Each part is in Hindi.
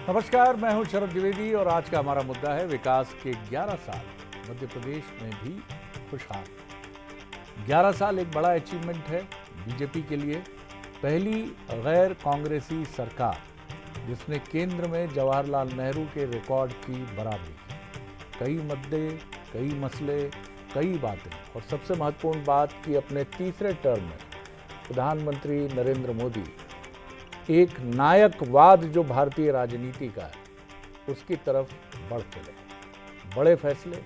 नमस्कार, मैं हूं शरद द्विवेदी और आज का हमारा मुद्दा है विकास के 11 साल मध्य प्रदेश में भी खुशहाल। 11 साल एक बड़ा अचीवमेंट है बीजेपी के लिए। पहली गैर कांग्रेसी सरकार जिसने केंद्र में जवाहरलाल नेहरू के रिकॉर्ड की बराबरी की। कई मुद्दे, कई मसले, कई बातें और सबसे महत्वपूर्ण बात कि अपने तीसरे टर्म में प्रधानमंत्री नरेंद्र मोदी एक नायकवाद जो भारतीय राजनीति का है उसकी तरफ बढ़ चले। बड़े फैसले,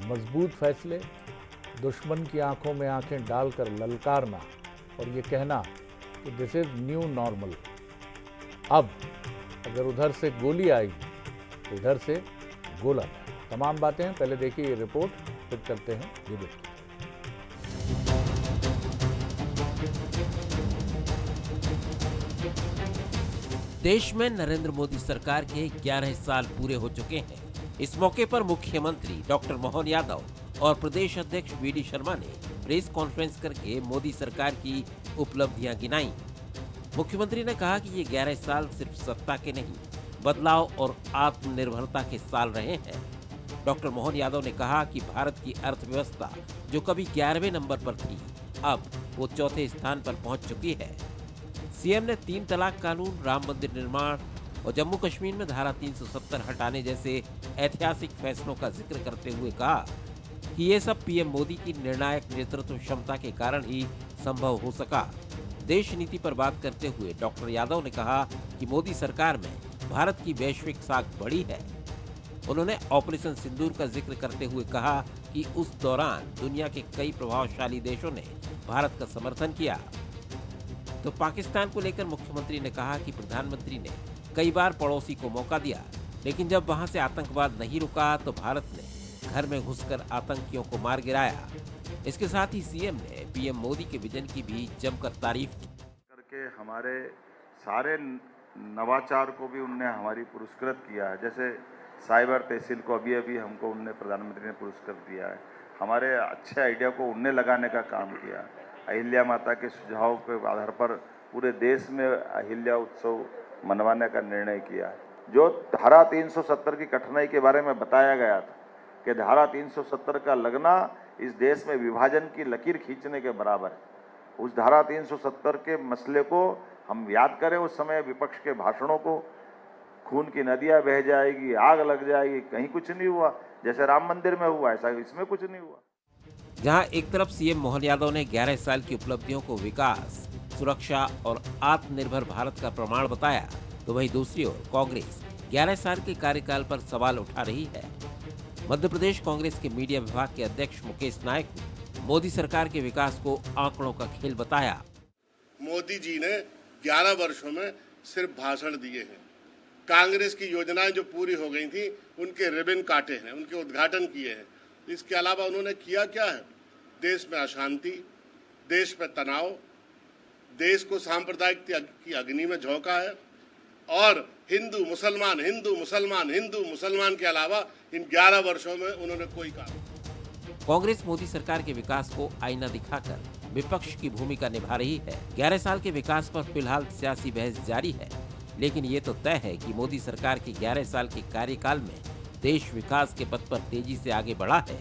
मजबूत फैसले, दुश्मन की आंखों में आंखें डालकर ललकारना और ये कहना कि दिस इज न्यू नॉर्मल। अब अगर उधर से गोली आएगी तो इधर से गोला है। तमाम बातें हैं, पहले देखिए ये रिपोर्ट, फिर चलते हैं डिबेट की। देश में नरेंद्र मोदी सरकार के 11 साल पूरे हो चुके हैं। इस मौके पर मुख्यमंत्री डॉक्टर मोहन यादव और प्रदेश अध्यक्ष वीडी शर्मा ने प्रेस कॉन्फ्रेंस करके मोदी सरकार की उपलब्धियां गिनाई। मुख्यमंत्री ने कहा कि ये 11 साल सिर्फ सत्ता के नहीं, बदलाव और आत्मनिर्भरता के साल रहे हैं। डॉक्टर मोहन यादव ने कहा कि भारत की अर्थव्यवस्था जो कभी 11वें नंबर पर थी, अब वो चौथे स्थान पर पहुंच चुकी है। सीएम ने 3 तलाक कानून, राम मंदिर निर्माण और जम्मू कश्मीर में धारा 370 हटाने जैसे ऐतिहासिक फैसलों का जिक्र करते हुए कहा कि ये सब पीएम मोदी की निर्णायक नेतृत्व क्षमता के कारण ही संभव हो सका। देश नीति पर बात करते हुए डॉक्टर यादव ने कहा कि मोदी सरकार में भारत की वैश्विक साख बढ़ी है। उन्होंने ऑपरेशन सिंदूर का जिक्र करते हुए कहा कि उस दौरान दुनिया के कई प्रभावशाली देशों ने भारत का समर्थन किया। तो पाकिस्तान को लेकर मुख्यमंत्री ने कहा कि प्रधानमंत्री ने कई बार पड़ोसी को मौका दिया, लेकिन जब वहां से आतंकवाद नहीं रुका तो भारत ने घर में घुसकर आतंकियों को मार गिराया। इसके साथ ही सीएम ने पीएम मोदी के विजन की भी जमकर तारीफ की। करके हमारे सारे नवाचार को भी उनने हमारी पुरस्कृत किया है। जैसे साइबर तहसील को अभी अभी हमको उनने प्रधानमंत्री ने पुरस्कृत दिया है। हमारे अच्छे आइडिया को उनने लगाने का काम किया। अहिल्या माता के सुझाव के आधार पर पूरे देश में अहिल्या उत्सव मनवाने का निर्णय किया। जो धारा 370 की कठिनाई के बारे में बताया गया था कि धारा 370 का लगना इस देश में विभाजन की लकीर खींचने के बराबर है। उस धारा 370 के मसले को हम याद करें, उस समय विपक्ष के भाषणों को, खून की नदियां बह जाएगी, आग लग जाएगी, कहीं कुछ नहीं हुआ। जैसे राम मंदिर में हुआ ऐसा इसमें कुछ नहीं हुआ। जहां एक तरफ सीएम मोहन यादव ने 11 साल की उपलब्धियों को विकास, सुरक्षा और आत्मनिर्भर भारत का प्रमाण बताया, तो वहीं दूसरी ओर कांग्रेस 11 साल के कार्यकाल पर सवाल उठा रही है। मध्य प्रदेश कांग्रेस के मीडिया विभाग के अध्यक्ष मुकेश नायक ने मोदी सरकार के विकास को आंकड़ों का खेल बताया। मोदी जी ने 11 वर्षों में सिर्फ भाषण दिए हैं। कांग्रेस की योजनाएं जो पूरी हो गई थी उनके रिबन काटे हैं, उनके उद्घाटन किए हैं। इसके अलावा उन्होंने किया क्या है? देश में अशांति, देश में तनाव, देश को सांप्रदायिक की अग्नि में झोंका है और हिंदू मुसलमान हिंदू मुसलमान हिंदू मुसलमान के अलावा इन 11 वर्षों में उन्होंने कोई काम। कांग्रेस मोदी सरकार के विकास को आईना दिखाकर विपक्ष की भूमिका निभा रही है। 11 साल के विकास पर फिलहाल सियासी बहस जारी है, लेकिन ये तो तय है कि मोदी सरकार के 11 साल के कार्यकाल में देश विकास के पथ पर तेजी से आगे बढ़ा है,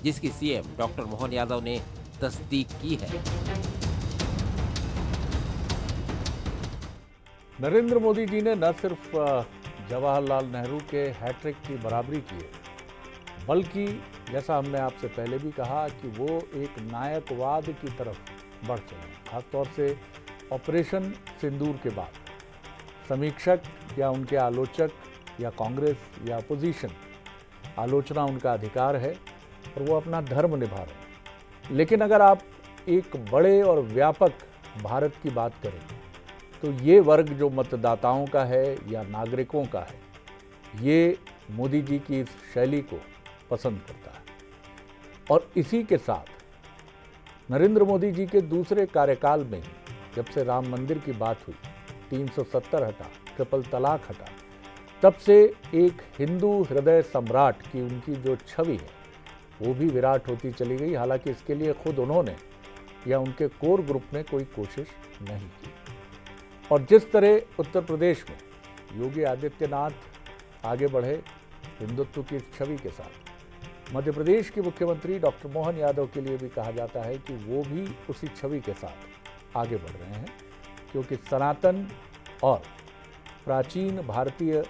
जिसकी सीएम डॉक्टर मोहन यादव ने तस्दीक की है। नरेंद्र मोदी जी ने न सिर्फ जवाहरलाल नेहरू के हैट्रिक की बराबरी की है, बल्कि जैसा हमने आपसे पहले भी कहा कि वो एक नायकवाद की तरफ बढ़ चले। खासतौर से ऑपरेशन सिंदूर के बाद समीक्षक या उनके आलोचक या कांग्रेस या अपोजिशन, आलोचना उनका अधिकार है और वो अपना धर्म निभा रहे हैं। लेकिन अगर आप एक बड़े और व्यापक भारत की बात करें तो ये वर्ग जो मतदाताओं का है या नागरिकों का है, ये मोदी जी की इस शैली को पसंद करता है। और इसी के साथ नरेंद्र मोदी जी के दूसरे कार्यकाल में ही जब से राम मंदिर की बात हुई, 370 हटा, ट्रिपल तलाक हटा, तब से एक हिंदू हृदय सम्राट की उनकी जो छवि है वो भी विराट होती चली गई। हालांकि इसके लिए खुद उन्होंने या उनके कोर ग्रुप ने कोई कोशिश नहीं की। और जिस तरह उत्तर प्रदेश में योगी आदित्यनाथ आगे बढ़े हिंदुत्व की छवि के साथ। मध्य प्रदेश के मुख्यमंत्री डॉक्टर मोहन यादव के लिए भी कहा जाता है कि वो भी उसी छवि के साथ आगे बढ़ रहे हैं, क्योंकि सनातन और प्राचीन भारतीय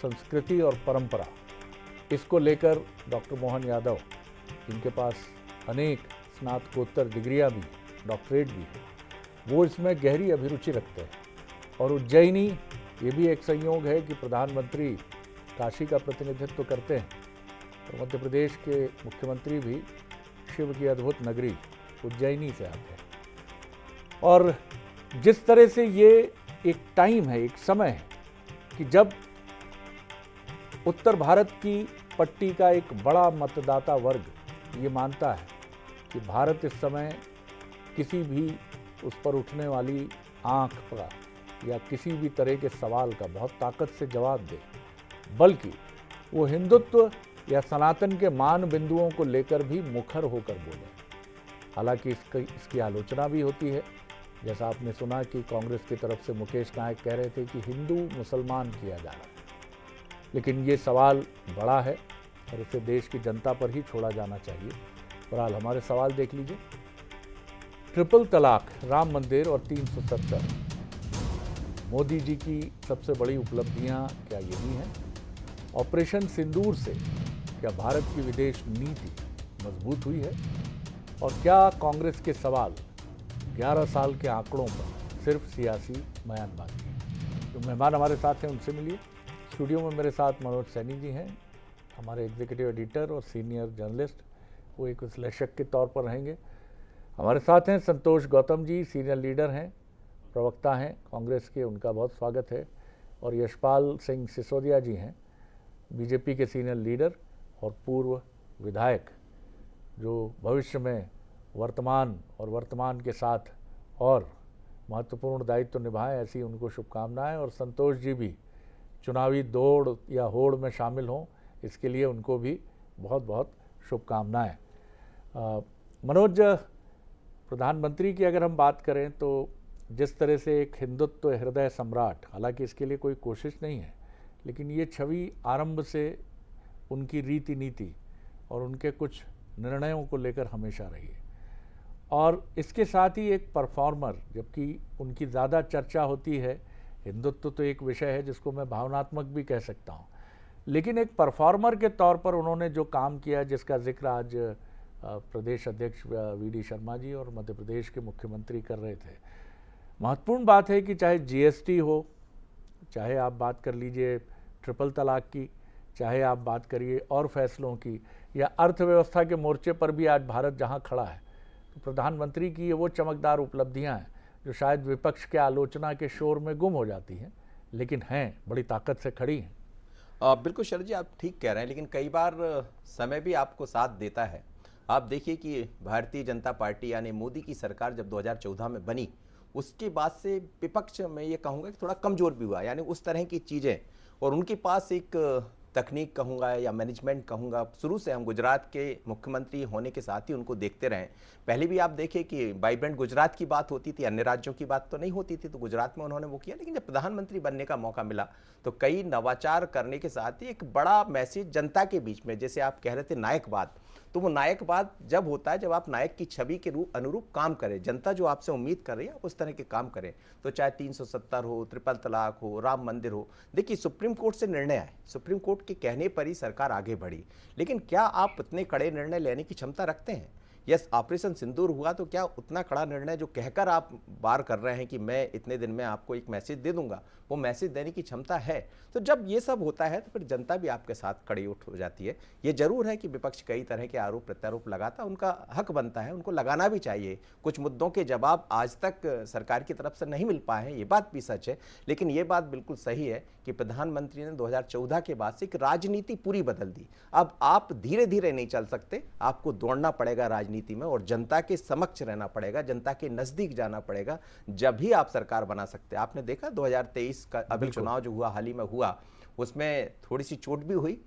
संस्कृति और परंपरा, इसको लेकर डॉक्टर मोहन यादव, जिनके पास अनेक स्नातकोत्तर डिग्रियां भी, डॉक्टरेट भी है, वो इसमें गहरी अभिरुचि रखते हैं। और उज्जैनी, ये भी एक संयोग है कि प्रधानमंत्री काशी का प्रतिनिधित्व करते हैं, और मध्य प्रदेश के मुख्यमंत्री भी शिव की अद्भुत नगरी उज्जैनी से आते हैं। और जिस तरह से ये एक टाइम है, एक समय है कि जब उत्तर भारत की पट्टी का एक बड़ा मतदाता वर्ग ये मानता है कि भारत इस समय किसी भी उस पर उठने वाली आंख का या किसी भी तरह के सवाल का बहुत ताकत से जवाब दे, बल्कि वो हिंदुत्व या सनातन के मान बिंदुओं को लेकर भी मुखर होकर बोले। हालांकि इसकी आलोचना भी होती है, जैसा आपने सुना कि कांग्रेस की तरफ से मुकेश नायक कह रहे थे कि हिंदू मुसलमान किया जा रहा है, लेकिन ये सवाल बड़ा है और इसे देश की जनता पर ही छोड़ा जाना चाहिए। बहरहाल हमारे सवाल देख लीजिए। ट्रिपल तलाक, राम मंदिर और 370, मोदी जी की सबसे बड़ी उपलब्धियां क्या यही हैं? ऑपरेशन सिंदूर से क्या भारत की विदेश नीति मजबूत हुई है? और क्या कांग्रेस के सवाल 11 साल के आंकड़ों पर सिर्फ सियासी बयानबाजी है? तो मेहमान हमारे साथ हैं, उनसे मिलिए। स्टूडियो में मेरे साथ मनोज सैनी जी हैं, हमारे एग्जीक्यूटिव एडिटर और सीनियर जर्नलिस्ट, वो एक विश्लेषक के तौर पर रहेंगे। हमारे साथ हैं संतोष गौतम जी, सीनियर लीडर हैं, प्रवक्ता हैं कांग्रेस के, उनका बहुत स्वागत है। और यशपाल सिंह सिसोदिया जी हैं, बीजेपी के सीनियर लीडर और पूर्व विधायक, जो भविष्य में वर्तमान के साथ और महत्वपूर्ण दायित्व निभाएं, ऐसी उनको शुभकामनाएं। और संतोष जी भी चुनावी दौड़ या होड़ में शामिल हों, इसके लिए उनको भी बहुत बहुत शुभकामनाएं। मनोज, प्रधानमंत्री की अगर हम बात करें तो जिस तरह से एक हिंदुत्व हृदय सम्राट, हालांकि इसके लिए कोई कोशिश नहीं है, लेकिन ये छवि आरंभ से उनकी रीति नीति और उनके कुछ निर्णयों को लेकर हमेशा रही है। और इसके साथ ही एक परफॉर्मर, जबकि उनकी ज़्यादा चर्चा होती है, हिंदुत्व तो एक विषय है जिसको मैं भावनात्मक भी कह सकता हूँ, लेकिन एक परफॉर्मर के तौर पर उन्होंने जो काम किया, जिसका जिक्र आज प्रदेश अध्यक्ष वीडी शर्मा जी और मध्य प्रदेश के मुख्यमंत्री कर रहे थे। महत्वपूर्ण बात है कि चाहे जीएसटी हो, चाहे आप बात कर लीजिए ट्रिपल तलाक की, चाहे आप बात करिए और फैसलों की, या अर्थव्यवस्था के मोर्चे पर भी आज भारत जहां खड़ा है, तो प्रधानमंत्री की ये वो चमकदार उपलब्धियां हैं जो शायद विपक्ष के आलोचना के शोर में गुम हो जाती हैं, लेकिन हैं, बड़ी ताकत से खड़ी हैं। बिल्कुल शरद जी, आप ठीक कह रहे हैं, लेकिन कई बार समय भी आपको साथ देता है। आप देखिए कि भारतीय जनता पार्टी यानी मोदी की सरकार जब 2014 में बनी, उसके बाद से विपक्ष में ये कहूँगा कि थोड़ा कमज़ोर भी हुआ, यानी उस तरह की चीज़ें, और उनके पास एक तकनीक कहूँगा या मैनेजमेंट कहूँगा, शुरू से हम गुजरात के मुख्यमंत्री होने के साथ ही उनको देखते रहे। पहले भी आप देखें कि वाइब्रेंट गुजरात की बात होती थी, अन्य राज्यों की बात तो नहीं होती थी, तो गुजरात में उन्होंने वो किया। लेकिन जब प्रधानमंत्री बनने का मौका मिला तो कई नवाचार करने के साथ ही एक बड़ा मैसेज जनता के बीच में, जैसे आप कह रहे थे नायकवाद, तो वो नायकवाद जब होता है जब आप नायक की छवि के अनुरूप काम करें, जनता जो आपसे उम्मीद कर रही है आप उस तरह के काम करें। तो चाहे 370 हो, ट्रिपल तलाक हो, राम मंदिर हो, देखिए सुप्रीम कोर्ट से निर्णय आए, सुप्रीम कोर्ट के कहने पर ही सरकार आगे बढ़ी। लेकिन क्या आप इतने कड़े निर्णय लेने की क्षमता रखते हैं? यस, ऑपरेशन सिंदूर हुआ तो क्या उतना कड़ा निर्णय जो कहकर आप बार कर रहे हैं कि मैं इतने दिन में आपको एक मैसेज दे दूंगा, वो मैसेज देने की क्षमता है? तो जब ये सब होता है तो फिर जनता भी आपके साथ खड़ी उठ हो जाती है। ये जरूर है कि विपक्ष कई तरह के आरोप प्रत्यारोप लगाता, उनका हक बनता है, उनको लगाना भी चाहिए। कुछ मुद्दों के जवाब आज तक सरकार की तरफ से नहीं मिल पाए हैं, ये बात भी सच है। लेकिन ये बात बिल्कुल सही है कि प्रधानमंत्री ने 2014 के बाद से एक राजनीति पूरी बदल दी। अब आप धीरे धीरे नहीं चल सकते, आपको दौड़ना पड़ेगा राजनीति में और जनता के समक्ष रहना पड़ेगा, जनता के नजदीक जाना पड़ेगा, जब भी आप सरकार बना सकते हैं। आपने देखा 2023 का अभी चुनाव जो हुआ, हाल ही में हुआ, उसमें थोड़ी सी चोट भी हुई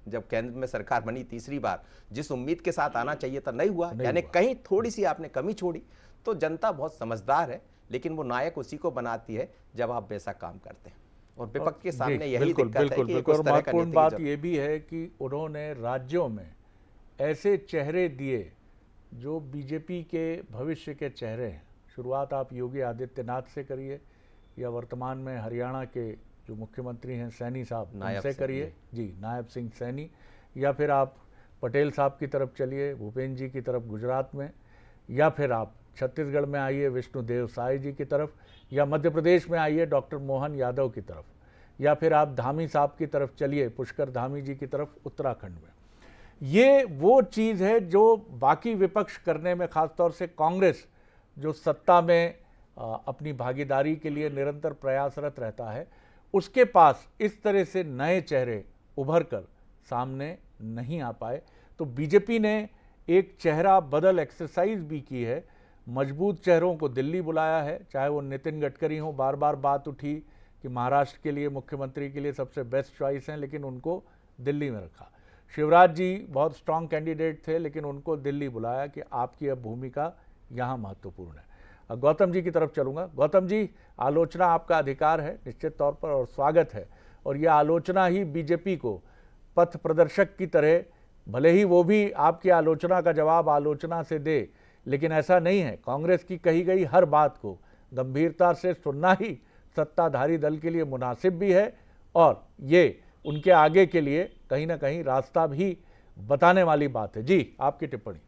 जब केंद्र में सरकार बनी तीसरी बार, जिस उम्मीद के साथ आना चाहिए था नहीं हुआ, यानी कहीं थोड़ी सी आपने कमी छोड़ी। तो जनता बहुत समझदार है, लेकिन वो नायक उसी को बनाती है जब आप वैसा काम करते हैं। और विपक्ष के जी, सामने यही बिल्कुल दिक्कत है बिल्कुल कि बिल्कुल। उस और तरह का महत्वपूर्ण नीति बात की ये भी है कि उन्होंने राज्यों में ऐसे चेहरे दिए जो बीजेपी के भविष्य के चेहरे हैं। शुरुआत आप योगी आदित्यनाथ से करिए या वर्तमान में हरियाणा के जो मुख्यमंत्री हैं सैनी साहब, नायब उनसे सिंह, करिए जी, नायब सिंह सैनी, या फिर आप पटेल साहब की तरफ चलिए, भूपेन्द्र जी की तरफ गुजरात में, या फिर आप छत्तीसगढ़ में आइए विष्णुदेव साय जी की तरफ, या मध्य प्रदेश में आइए डॉक्टर मोहन यादव की तरफ, या फिर आप धामी साहब की तरफ चलिए, पुष्कर धामी जी की तरफ उत्तराखंड में। ये वो चीज़ है जो बाकी विपक्ष करने में, ख़ासतौर से कांग्रेस जो सत्ता में अपनी भागीदारी के लिए निरंतर प्रयासरत रहता है, उसके पास इस तरह से नए चेहरे उभर कर सामने नहीं आ पाए। तो बीजेपी ने एक चेहरा बदल एक्सरसाइज भी की है, मजबूत चेहरों को दिल्ली बुलाया है, चाहे वो नितिन गडकरी हों। बार बार बात उठी कि महाराष्ट्र के लिए मुख्यमंत्री के लिए सबसे बेस्ट चॉइस हैं, लेकिन उनको दिल्ली में रखा। शिवराज जी बहुत स्ट्रांग कैंडिडेट थे, लेकिन उनको दिल्ली बुलाया कि आपकी अब भूमिका यहाँ महत्वपूर्ण है। अब गौतम जी की तरफ चलूँगा। गौतम जी, आलोचना आपका अधिकार है निश्चित तौर पर, और स्वागत है। और यह आलोचना ही बीजेपी को पथ प्रदर्शक की तरह, भले ही वो भी आपकी आलोचना का जवाब आलोचना से दे, लेकिन ऐसा नहीं है। कांग्रेस की कही गई हर बात को गंभीरता से सुनना ही सत्ताधारी दल के लिए मुनासिब भी है, और ये उनके आगे के लिए कहीं ना कहीं रास्ता भी बताने वाली बात है। जी, आपकी टिप्पणी।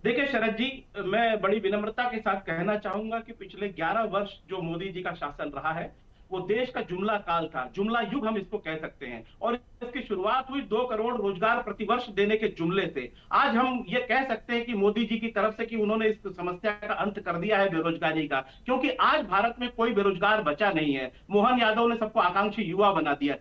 देखिए शरद जी, मैं बड़ी विनम्रता के साथ कहना चाहूंगा कि पिछले 11 वर्ष जो मोदी जी का शासन रहा है वो देश का जुमला काल था, जुमला युग हम इसको कह सकते हैं। और इसकी शुरुआत हुई 2 करोड़ रोजगार प्रतिवर्ष देने के जुमले से। आज हम ये कह सकते हैं कि मोदी जी की तरफ से कि उन्होंने इस समस्या का अंत कर दिया है बेरोजगारी का, क्योंकि आज भारत में कोई बेरोजगार बचा नहीं है। मोहन यादव ने सबको आकांक्षी युवा बना दिया,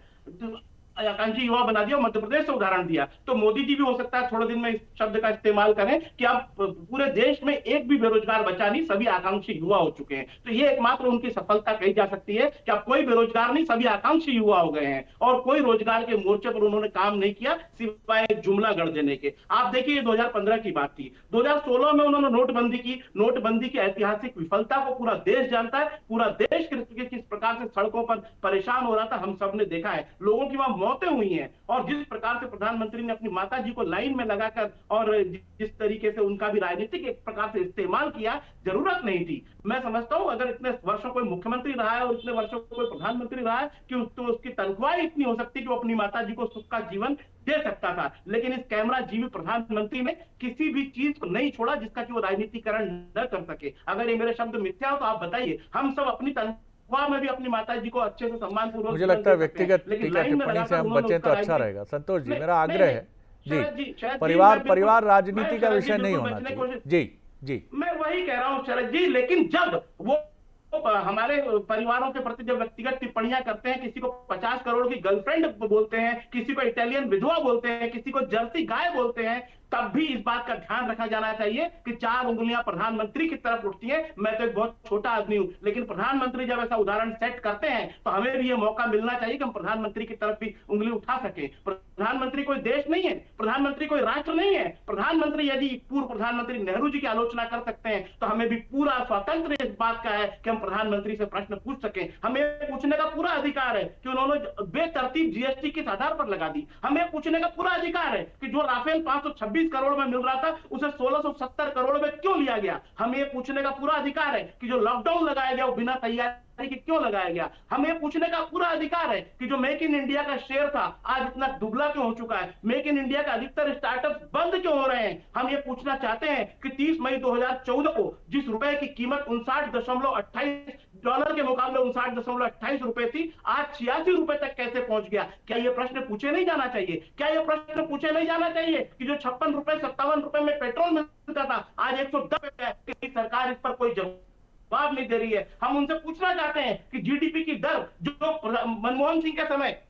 आकांक्षी युवा बना दिया, मध्य प्रदेश से उदाहरण दिया। तो मोदी जी भी हो सकता है थोड़े दिन में इस शब्द का इस्तेमाल करें कि अब पूरे देश में एक भी बेरोजगार बचा नहीं, सभी आकांक्षी युवा हो चुके हैं। तो ये एकमात्र उनकी सफलता कही जा सकती है कि अब कोई बेरोजगार नहीं, सभी आकांक्षी युवा हो गए हैं। और कोई रोजगार के मोर्चे पर उन्होंने काम नहीं किया सिवाय जुमला गढ़ देने के। आप देखिए 2015 की बात थी, 2016 में उन्होंने नोटबंदी की। नोटबंदी की ऐतिहासिक विफलता को पूरा देश जानता है। पूरा देश किस प्रकार से सड़कों पर परेशान हो रहा था हम सब ने देखा है। लोगों की वहां मौतें हुई हैं, और जिस प्रकार से प्रधानमंत्री ने अपनी माता जी को लाइन में लगाकर और जिस तरीके से उनका भी राजनीतिक एक प्रकार से इस्तेमाल किया, जरूरत नहीं थी। मैं समझता हूं अगर इतने वर्षों कोई मुख्यमंत्री रहा है और इतने वर्षों कोई प्रधानमंत्री रहा है कि तो उसकी तनख्वाह इतनी हो सकती कि वो अपनी माता जी को सुख का जीवन दे सकता था। लेकिन इस कैमरा जीवी प्रधानमंत्री ने किसी भी चीज को नहीं छोड़ा जिसका कि वो राजनीतिकरण न कर सके। अगर ये मेरे शब्द मिथ्या हो तो आप बताइए। हम सब अपनी में भी अपनी माता जी को अच्छे से सम्मान पूर्वक, मुझे लगता है व्यक्तिगत टिप्पणी से हम बचें तो अच्छा रहेगा। संतोष जी, मेरा आग्रह है जी, परिवार राजनीति का विषय नहीं होना चाहिए। जी जी, मैं वही कह रहा हूँ शरद जी। लेकिन जब वो हमारे परिवारों के प्रति जब व्यक्तिगत टिप्पणियां करते हैं, किसी को 50 करोड़ की गर्लफ्रेंड बोलते हैं, किसी को इटालियन विधवा बोलते हैं, किसी को जर्सी गाय बोलते हैं, तब भी इस बात का ध्यान रखा जाना चाहिए कि 4 उंगलियां प्रधानमंत्री की तरफ उठती हैं। मैं तो एक बहुत छोटा आदमी हूं, लेकिन प्रधानमंत्री जब ऐसा उदाहरण सेट करते हैं तो हमें भी ये मौका मिलना चाहिए कि हम प्रधानमंत्री की तरफ भी उंगली उठा सके। प्रधानमंत्री कोई देश नहीं है, प्रधानमंत्री कोई राष्ट्र नहीं है। प्रधानमंत्री यदि पूर्व प्रधानमंत्री नेहरू जी की आलोचना कर सकते हैं तो हमें भी पूरा स्वतंत्र इस बात का है कि हम प्रधानमंत्री से प्रश्न पूछ सकें। हमें पूछने का पूरा अधिकार है कि उन्होंने बेतरतीब जीएसटी किस आधार पर लगा दी। हमें पूछने का पूरा अधिकार है कि जो राफेल 526 करोड़ में मिल रहा था उसे 1670 करोड़ में क्यों लिया गया। हमें ये पूछने का पूरा अधिकार है कि जो लॉकडाउन लगाया गया वो बिना तैयारी के क्यों लगाया गया। हमें पूछने का पूरा अधिकार है कि जो मेक इन इंडिया का शेयर था आज इतना दुबला क्यों हो चुका है। मेक इन इंडिया का अधिकतर स्टार्टअप बंद क्यों हो रहे हैं। हम ये पूछना चाहते हैं कि 30 मई 2014 को जिस रुपए की कीमत $59.28 के मुकाबले 59.28 रुपए थी, आज 86 रुपए तक कैसे पहुंच गया। क्या ये प्रश्न पूछे नहीं जाना चाहिए। क्या ये प्रश्न पूछे नहीं जाना चाहिए कि जो 56 रुपए 57 रुपए में पेट्रोल मिलता था आज 110 रुपए, कि सरकार इस पर कोई जवाब नहीं दे रही है। हम उनसे पूछना चाहते हैं कि जीडीपी की दर जो मनमोहन सिंह के समय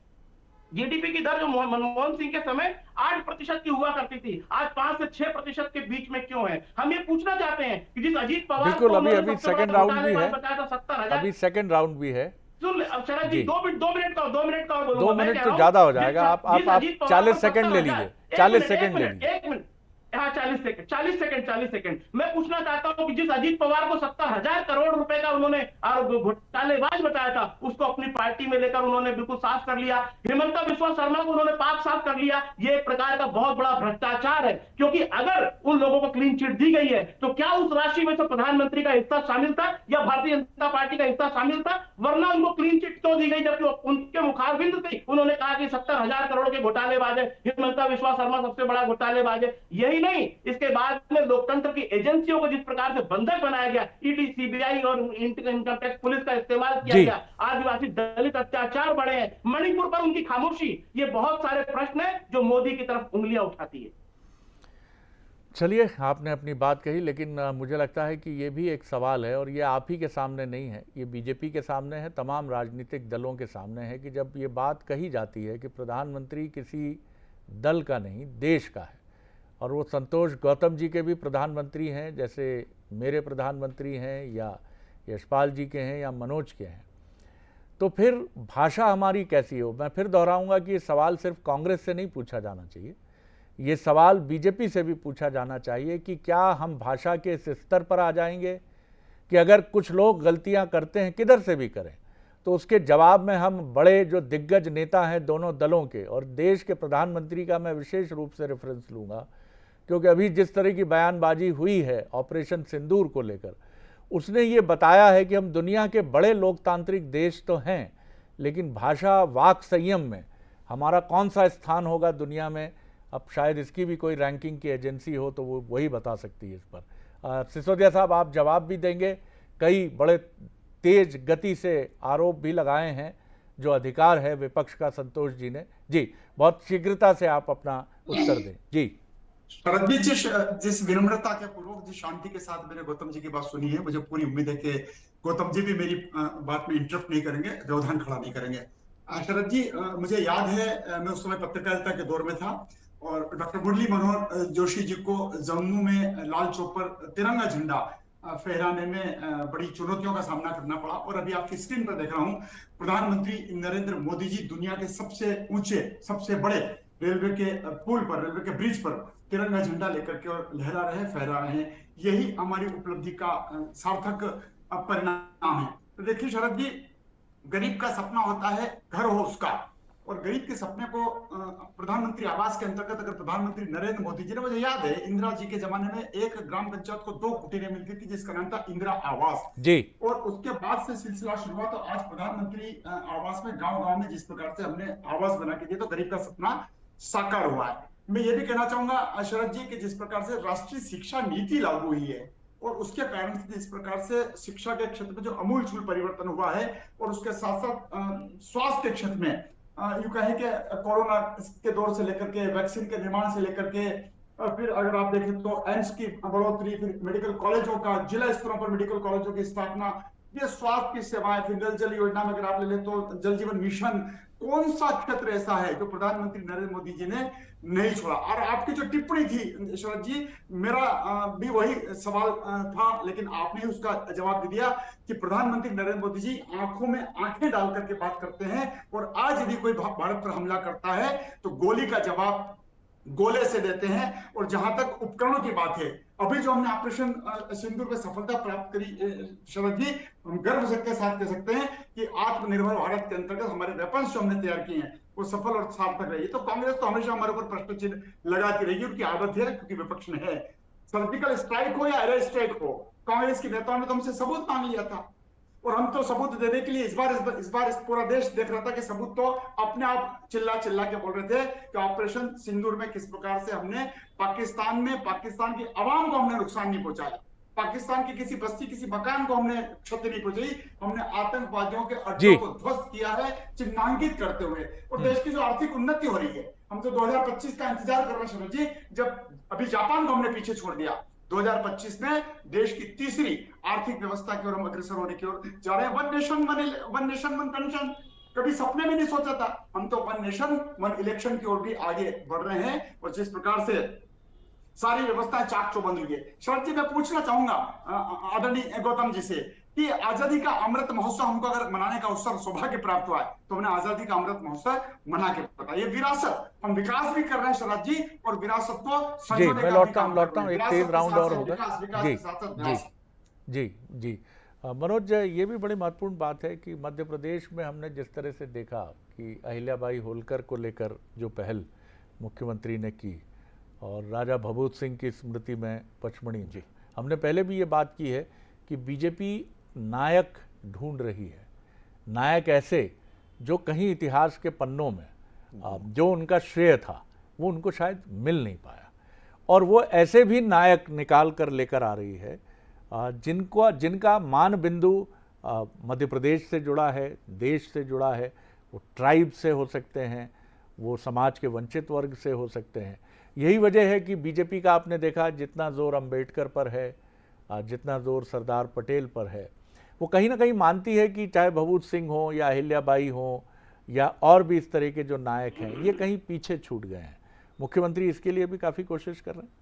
जीडीपी की दर जो मनमोहन सिंह के समय 8% की हुआ करती थी, आज 5 से 6% के बीच में क्यों है। हम ये पूछना चाहते हैं कि जिस अजीत पवार बिल्कुल, अभी सेकंड राउंड भी है, 70,000 अभी सेकंड राउंड भी है। सुन शरद जी, 2 मिनट का और बोलूंगा। 2 मिनट तो ज्यादा हो जाएगा। आप 40 सेकंड ले लीजिए, 40 सेकंड ले लीजिए। एक मिनट, हाँ 40 40 सेकंड मैं पूछना चाहता हूं कि जिस अजीत पवार को 70,000 करोड़ रुपए का उन्होंने घोटालेबाज बताया था, उसको अपनी पार्टी में लेकर उन्होंने बिल्कुल साफ कर लिया। हिमंता बिस्वा शर्मा को उन्होंने पाक साफ कर लिया। ये एक प्रकार का बहुत बड़ा भ्रष्टाचार है, क्योंकि अगर उन लोगों को क्लीन चिट दी गई है तो क्या उस राशि में से प्रधानमंत्री का हिस्सा शामिल था या भारतीय जनता पार्टी का हिस्सा शामिल था? वरना उनको क्लीन चिट तो दी गई, जबकि उनके मुखारबिंद थे उन्होंने कहा कि 70,000 करोड़ के घोटालेबाज है, हिमंता बिस्वा शर्मा सबसे बड़ा घोटालेबाज है। यही नहीं, इसके बाद में लोकतंत्र की एजेंसियों को जिस प्रकार से बंधक बनाया गया, ईडी, सीबीआई और इनकम टैक्स पुलिस का इस्तेमाल किया गया, आदिवासी दलित अत्याचार बढ़े हैं, मणिपुर पर उनकी खामोशी, ये बहुत सारे प्रश्न है जो मोदी की तरफ उंगलियां उठाती है। चलिए, आपने अपनी बात कही, लेकिन मुझे लगता है कि ये भी एक सवाल है, और ये आप ही के सामने नहीं है, ये बीजेपी के सामने है, तमाम राजनीतिक दलों के सामने है कि जब ये बात कही जाती है कि प्रधानमंत्री किसी दल का नहीं, देश का है, और वो संतोष गौतम जी के भी प्रधानमंत्री हैं, जैसे मेरे प्रधानमंत्री हैं या यशपाल जी के हैं या मनोज के हैं, तो फिर भाषा हमारी कैसी हो? मैं फिर दोहराऊंगा कि ये सवाल सिर्फ कांग्रेस से नहीं पूछा जाना चाहिए, ये सवाल बीजेपी से भी पूछा जाना चाहिए कि क्या हम भाषा के इस स्तर पर आ जाएंगे कि अगर कुछ लोग गलतियां करते हैं, किधर से भी करें, तो उसके जवाब में हम बड़े जो दिग्गज नेता हैं दोनों दलों के, और देश के प्रधानमंत्री का मैं विशेष रूप से रेफरेंस लूँगा, क्योंकि अभी जिस तरह की बयानबाजी हुई है ऑपरेशन सिंदूर को लेकर, उसने ये बताया है कि हम दुनिया के बड़े लोकतांत्रिक देश तो हैं, लेकिन भाषा वाक संयम में हमारा कौन सा स्थान होगा दुनिया में, अब शायद इसकी भी कोई रैंकिंग की एजेंसी हो तो वो वही बता सकती है इस पर। सिसोदिया साहब, आप जवाब भी देंगे। कई बड़े तेज गति से आरोप भी लगाए हैं, जो अधिकार है विपक्ष का संतोष जी ने। जी, बहुत शीघ्रता से आप अपना उत्तर दें। जी शरद जी, जिस विनम्रता के पूर्वक, जिस शांति के साथ मैंने गौतम जी की बात सुनी है, मुझे पूरी उम्मीद है कि गौतम जी भी मेरी बात में इंटरप्ट नहीं करेंगे, व्यवधान खड़ा नहीं करेंगे। शरद जी, मुझे याद है मैं उस समय पत्रकारिता के दौर में था और डॉक्टर मुरली मनोहर जोशी जी को जम्मू में लाल चौक पर तिरंगा झंडा फहराने में बड़ी चुनौतियों का सामना करना पड़ा। और अभी आपकी स्क्रीन पर देख रहा हूं, प्रधानमंत्री नरेंद्र मोदी जी दुनिया के सबसे ऊंचे, सबसे बड़े रेलवे के पुल पर, रेलवे के ब्रिज पर तिरंगा झंडा लेकर के और लहरा रहे हैं, फहरा रहे हैं। यही हमारी उपलब्धि का सार्थक परिणाम है। तो देखिए शरद जी, गरीब का सपना होता है घर हो उसका, और गरीब के सपने को प्रधानमंत्री आवास के अंतर्गत अगर प्रधानमंत्री नरेंद्र मोदी जी ने, मुझे याद है इंदिरा जी के जमाने में एक ग्राम पंचायत को 2 कुटीरें मिलती थी जिसका नाम था इंदिरा आवास जी, और उसके बाद से सिलसिला शुरू हुआ। तो आज प्रधानमंत्री आवास में गांव-गांव में जिस प्रकार से हमने आवास बना के दिए, तो गरीब का सपना साकार हुआ है। मैं ये भी कहना चाहूंगा शरद जी कि जिस प्रकार से राष्ट्रीय शिक्षा नीति लागू हुई है और उसके कारण से जिस प्रकार से शिक्षा के क्षेत्र में जो अमूलचूल परिवर्तन हुआ है, और उसके साथ साथ स्वास्थ्य के क्षेत्र में यूं कहें कि कोरोना के दौर से लेकर के, वैक्सीन के निर्माण से लेकर के, फिर अगर आप देखें तो एम्स की बढ़ोतरी, फिर मेडिकल कॉलेजों का, जिला स्तरों पर मेडिकल कॉलेजों की स्थापना, ये स्वास्थ्य की सेवाएं, फिर नल जल योजना में अगर आप ले लें तो जल जीवन मिशन, कौन सा क्षेत्र ऐसा है जो प्रधानमंत्री नरेंद्र मोदी जी ने नहीं छोड़ा। और आपकी जो टिप्पणी थी शरद जी, मेरा भी वही सवाल था, लेकिन आपने उसका जवाब दे दिया कि प्रधानमंत्री नरेंद्र मोदी जी आंखों में आंखें डाल करके बात करते हैं, और आज यदि कोई भारत पर हमला करता है तो गोली का जवाब गोले से देते हैं। और जहां तक उपकरणों की बात है, अभी जो हमने ऑपरेशन सिंदूर में सफलता प्राप्त करी शरद जी, हम गर्व के साथ कह सकते हैं कि आत्मनिर्भर भारत के अंतर्गत हमारे वेपन्स जो हमने तैयार किए हैं वो सफल और सार्थक रही। तो कांग्रेस तो हमेशा हमारे ऊपर प्रश्न चिन्ह लगाती रहेगी, उनकी आदत है, क्योंकि विपक्ष में है। सर्जिकल स्ट्राइक हो या एयर स्ट्राइक हो, कांग्रेस के नेताओं ने तो हमसे सबूत मांग लिया था, और हम तो सबूत देने के लिए इस बार पूरा देश देख रहा था कि सबूत तो अपने आप चिल्ला के बोल रहे थे कि ऑपरेशन सिंदूर में किस प्रकार से हमने पाकिस्तान की आवाम को हमने नुकसान नहीं पहुंचाया, पाकिस्तान की किसी बस्ती, किसी मकान को हमने क्षति नहीं पहुंचाई, हमने आतंकवादियों के अड्डों को ध्वस्त किया है चिन्हांकित करते हुए। और देश की जो आर्थिक उन्नति हो रही है, हम तो 2025 का इंतजार कर रहे हैं शरद जी, जब अभी जापान को हमने पीछे छोड़ दिया। 2025 में देश की तीसरी आर्थिक व्यवस्था की ओर हम अग्रसर होने की ओर जा रहे हैं। वन नेशन वन कमीशन, कभी सपने में नहीं सोचा था, हम तो वन नेशन वन इलेक्शन की ओर भी आगे बढ़ रहे हैं। और जिस प्रकार से सारी व्यवस्था चाक चौबंद हुई है, शरद जी मैं पूछना चाहूंगा आदरणीय गौतम जी से कि आजादी का अमृत महोत्सव हमको अगर मनाने का अवसर सौभाग्य प्राप्त हुआ है तो हमने आजादी का अमृत महोत्सव मना के बताया। ये विरासत, हम विकास भी कर रहे हैं शरद जी, और विरासत को जी संजोने मैं का भी काम कर लौटता रहे हूँ, हैं। एक विरासत तेज के राउंड साथ और साथ होगा। विकास, विकास जी के साथ साथ जी विरासत। जी जी मनोज, ये भी बड़ी महत्वपूर्ण बात है कि मध्य प्रदेश में हमने जिस तरह से देखा कि अहिल्याबाई होलकर को लेकर जो पहल मुख्यमंत्री ने की, और राजा भभूत सिंह की स्मृति में पचमढ़ी जी, हमने पहले भी ये बात की है कि बीजेपी नायक ढूंढ रही है, नायक ऐसे जो कहीं इतिहास के पन्नों में जो उनका श्रेय था वो उनको शायद मिल नहीं पाया, और वो ऐसे भी नायक निकाल कर लेकर आ रही है जिनका मान बिंदु मध्य प्रदेश से जुड़ा है, देश से जुड़ा है। वो ट्राइब से हो सकते हैं, वो समाज के वंचित वर्ग से हो सकते हैं। यही वजह है कि बीजेपी का आपने देखा जितना जोर अंबेडकर पर है, जितना जोर सरदार पटेल पर है, वो कहीं ना कहीं मानती है कि चाहे भभूत सिंह हो या अहिल्याबाई हो या और भी इस तरह के जो नायक हैं, ये कहीं पीछे छूट गए हैं। मुख्यमंत्री इसके लिए भी काफ़ी कोशिश कर रहे हैं।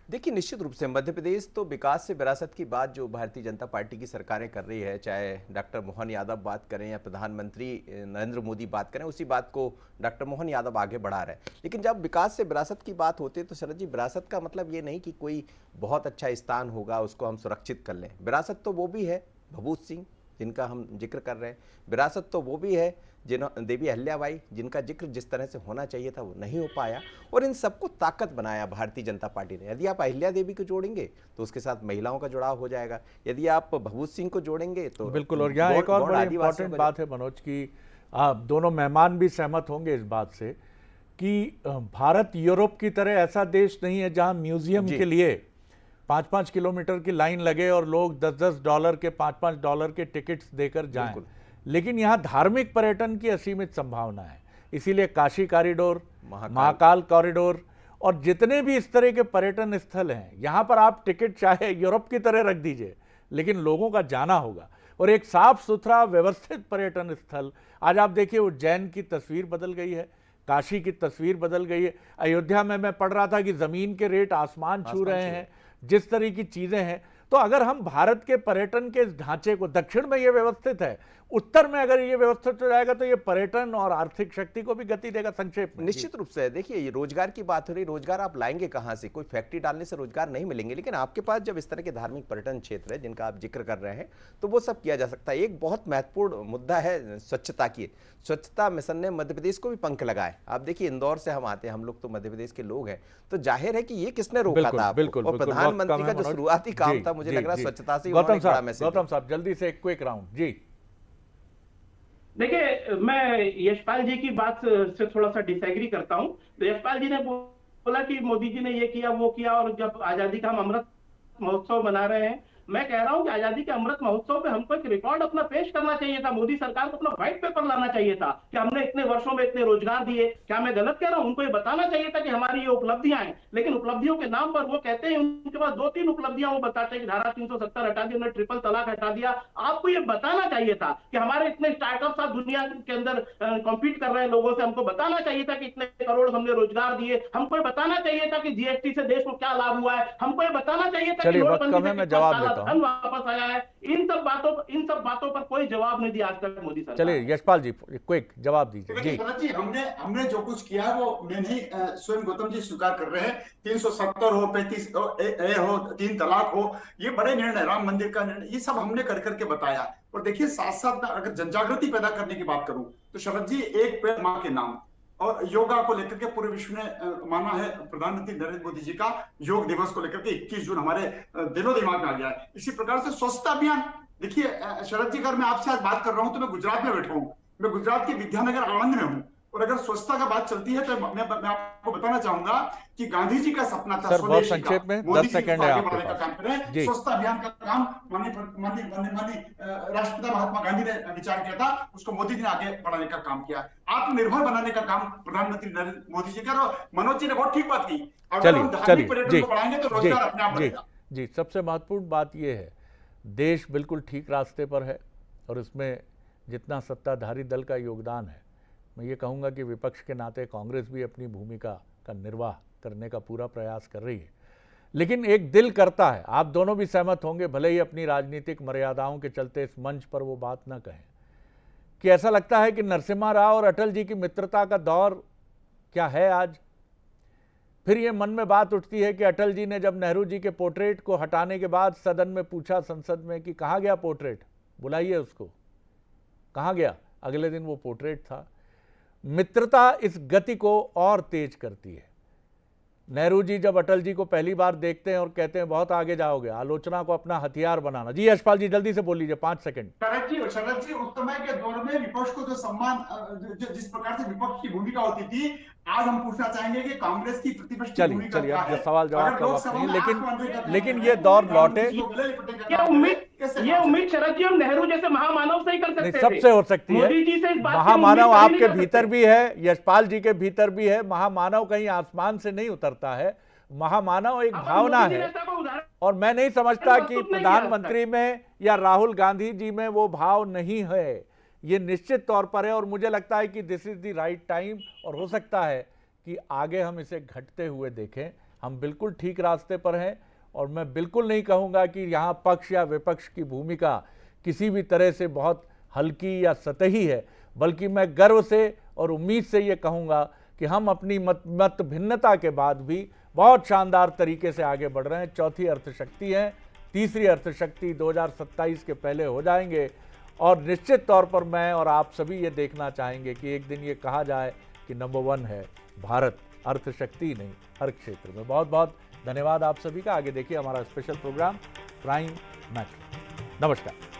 देखिए, निश्चित रूप से मध्य प्रदेश तो विकास से विरासत की बात जो भारतीय जनता पार्टी की सरकारें कर रही है, चाहे डॉक्टर मोहन यादव बात करें या प्रधानमंत्री नरेंद्र मोदी बात करें, उसी बात को डॉक्टर मोहन यादव आगे बढ़ा रहे हैं। लेकिन जब विकास से विरासत की बात होती है तो शरद जी, विरासत का मतलब ये नहीं कि कोई बहुत अच्छा स्थान होगा उसको हम सुरक्षित कर लें। विरासत तो वो भी है भभूत सिंह जिनका हम जिक्र कर रहे हैं, विरासत तो वो भी है देवी अहिल्याबाई जिनका जिक्र जिस तरह से होना चाहिए था वो नहीं हो पाया, और इन सबको ताकत बनाया भारतीय जनता पार्टी ने। यदि आप अहिल्या देवी को जोड़ेंगे तो उसके साथ महिलाओं का जुड़ाव हो जाएगा, यदि आप भभूत सिंह को जोड़ेंगे तो बिल्कुल। और यहाँ एक और बड़ी इंपॉर्टेंट बात है मनोज की, आप दोनों मेहमान भी सहमत होंगे इस बात से कि भारत यूरोप की तरह ऐसा देश नहीं है जहाँ म्यूजियम के लिए 5-5 किलोमीटर की लाइन लगे और लोग $10-10 के, $5-5 के टिकट्स देकर जाएं। लेकिन यहाँ धार्मिक पर्यटन की असीमित संभावना है, इसीलिए काशी कॉरिडोर, महाकाल कॉरिडोर और जितने भी इस तरह के पर्यटन स्थल हैं, यहाँ पर आप टिकट चाहे यूरोप की तरह रख दीजिए, लेकिन लोगों का जाना होगा। और एक साफ सुथरा व्यवस्थित पर्यटन स्थल, आज आप देखिए उज्जैन की तस्वीर बदल गई है, काशी की तस्वीर बदल गई है, अयोध्या में मैं पढ़ रहा था कि ज़मीन के रेट आसमान छू रहे हैं, जिस तरह की चीज़ें हैं। तो अगर हम भारत के पर्यटन के ढांचे को, दक्षिण में ये व्यवस्थित है, उत्तर में अगर ये व्यवस्थित हो जाएगा तो ये पर्यटन और आर्थिक शक्ति को भी गति देगा। संक्षेप में निश्चित रूप से देखिए, ये रोजगार की बात हो रही, रोजगार आप लाएंगे कहाँ से? कोई फैक्ट्री डालने से रोजगार नहीं मिलेंगे, लेकिन आपके पास जब इस तरह के धार्मिक पर्यटन क्षेत्र है जिनका आप जिक्र कर रहे हैं तो वो सब किया जा सकता है। एक बहुत महत्वपूर्ण मुद्दा है स्वच्छता की। स्वच्छता मिशन ने मध्य प्रदेश को भी पंख लगाए। आप देखिए, इंदौर से हम आते हैं, हम लोग तो मध्य प्रदेश के लोग हैं, तो जाहिर है कि ये किसने रोका था आपको? और प्रधानमंत्री का जो शुरुआती काम था, मुझे लग रहा है स्वच्छता से। गौतम साहब जल्दी से एक क्विक राउंड। जी देखिए, मैं यशपाल जी की बात से थोड़ा सा डिसएग्री करता हूं। तो यशपाल जी ने बोला कि मोदी जी ने ये किया वो किया, और जब आजादी का हम अमृत महोत्सव मना रहे हैं, मैं कह रहा हूं कि आजादी के अमृत महोत्सव पे हमको एक रिकॉर्ड अपना पेश करना चाहिए था। मोदी सरकार को अपना व्हाइट पेपर लाना चाहिए था कि हमने इतने वर्षों में इतने रोजगार दिए। क्या मैं गलत कह रहा हूं? उनको ये बताना चाहिए था कि हमारी ये उपलब्धियां हैं, लेकिन उपलब्धियों के नाम पर वो कहते हैं उनके पास 2-3 उपलब्धियां, वो बताते हैं कि धारा 370 हटा दी, उन्होंने ट्रिपल तलाक हटा दिया। आपको ये बताना चाहिए था कि हमारे इतने स्टार्टअप्स आप दुनिया के अंदर कॉम्पीट कर रहे हैं लोगों से, हमको बताना चाहिए था कि इतने करोड़ हमने रोजगार दिए। हमको ये बताना चाहिए था कि जीएसटी से देश को क्या लाभ हुआ है। हमको ये बताना चाहिए था कि नोटबंदी से जवाब देता धन वापस आया है। इन सब बातों पर कोई जवाब नहीं दिया आज तक मोदी सरकार। चलिए यशपाल जी क्विक जवाब दीजिए। जी, हमने जो कुछ किया वो मैं नहीं, स्वयं गौतम जी स्वीकार कर रहे हैं। 370 हो, 35 हो, 3 तलाक हो, ये बड़े निर्णय, राम मंदिर का निर्णय, ये सब हमने कर करके बताया। और देखिए, साथ साथ अगर जनजागृति पैदा करने की बात करूं तो शरद जी, एक पेड़ मां के नाम और योगा को लेकर के पूरे विश्व ने माना है। प्रधानमंत्री नरेंद्र मोदी जी का योग दिवस को लेकर के 21 जून हमारे दिलो दिमाग में आ गया है। इसी प्रकार से स्वच्छता अभियान, देखिए शरद जी, अगर मैं आपसे आज बात कर रहा हूं तो मैं गुजरात में बैठा हूं, मैं गुजरात के विद्यानगर आनंद में हूं, और अगर स्वच्छता का बात चलती है तो मैं आपको बताना चाहूंगा कि गांधी जी का सपना था बहुत संक्षेप में 10 सेकंड है आपके पास। स्वच्छता अभियान का काम माननीय राष्ट्रपिता महात्मा गांधी ने विचार किया था, उसको मोदी जी ने आगे बढ़ाने का काम किया। आत्मनिर्भर बनाने का काम प्रधानमंत्री नरेंद्र मोदी जी का। मनोज जी ने बहुत ठीक बात की, अगर हम धार्मिक पर्यटन को बढ़ाएंगे तो रोजगार अपने आप बढ़ेगा। जी, सबसे महत्वपूर्ण बात यह है, देश बिल्कुल ठीक रास्ते पर है, और इसमें जितना सत्ताधारी दल का योगदान है, मैं ये कहूँगा कि विपक्ष के नाते कांग्रेस भी अपनी भूमिका का निर्वाह करने का पूरा प्रयास कर रही है। लेकिन एक दिल करता है, आप दोनों भी सहमत होंगे, भले ही अपनी राजनीतिक मर्यादाओं के चलते इस मंच पर वो बात ना कहें, कि ऐसा लगता है कि नरसिम्हा राव और अटल जी की मित्रता का दौर क्या है आज। फिर ये मन में बात उठती है कि अटल जी ने जब नेहरू जी के पोर्ट्रेट को हटाने के बाद सदन में पूछा, संसद में, कि कहाँ गया पोर्ट्रेट, बुलाइए उसको, कहाँ गया। अगले दिन वो पोर्ट्रेट था। मित्रता इस गति को और तेज करती है। नेहरू जी जब अटल जी को पहली बार देखते हैं और कहते हैं बहुत आगे जाओगे, आलोचना को अपना हथियार बनाना। जी यशपाल जी जल्दी से बोल लीजिए, 5 सेकंड। शरद जी उस समय के दौर में विपक्ष को जो सम्मान, जिस प्रकार से विपक्ष की भूमिका होती थी, आज हम पूछना चाहेंगे कि कांग्रेस की प्रतिपक्ष की भूमिका चलिए क्या अब है? सवाल जवाब का वक्त नहीं, लेकिन ये ये दौर लौटे। ये उम्मीद शरद जी हम नेहरू जैसे महामानव से ही कर सकते थे। सबसे हो सकती है। मोदी जी से इस बात की महामानव उम्मीद आपके नहीं कर भीतर सकते। भी है, यशपाल जी के भीतर भी है। महामानव कहीं आसमान से नहीं उतरता है, महामानव एक भावना है। और मैं नहीं समझता कि प्रधानमंत्री में या राहुल गांधी जी में वो भाव नहीं है, ये निश्चित तौर पर है। और मुझे लगता है कि this is the right time, और हो सकता है कि आगे हम इसे घटते हुए देखें। हम बिल्कुल ठीक रास्ते पर हैं, और मैं बिल्कुल नहीं कहूँगा कि यहाँ पक्ष या विपक्ष की भूमिका किसी भी तरह से बहुत हल्की या सतही है, बल्कि मैं गर्व से और उम्मीद से ये कहूँगा कि हम अपनी मत भिन्नता के बाद भी बहुत शानदार तरीके से आगे बढ़ रहे हैं। चौथी अर्थशक्ति है, तीसरी अर्थशक्ति 2027 के पहले हो जाएंगे। और निश्चित तौर पर मैं और आप सभी ये देखना चाहेंगे कि एक दिन ये कहा जाए कि नंबर 1 है भारत, अर्थशक्ति नहीं, हर क्षेत्र में। बहुत बहुत धन्यवाद आप सभी का। आगे देखिए हमारा स्पेशल प्रोग्राम प्राइम मैटर। नमस्कार।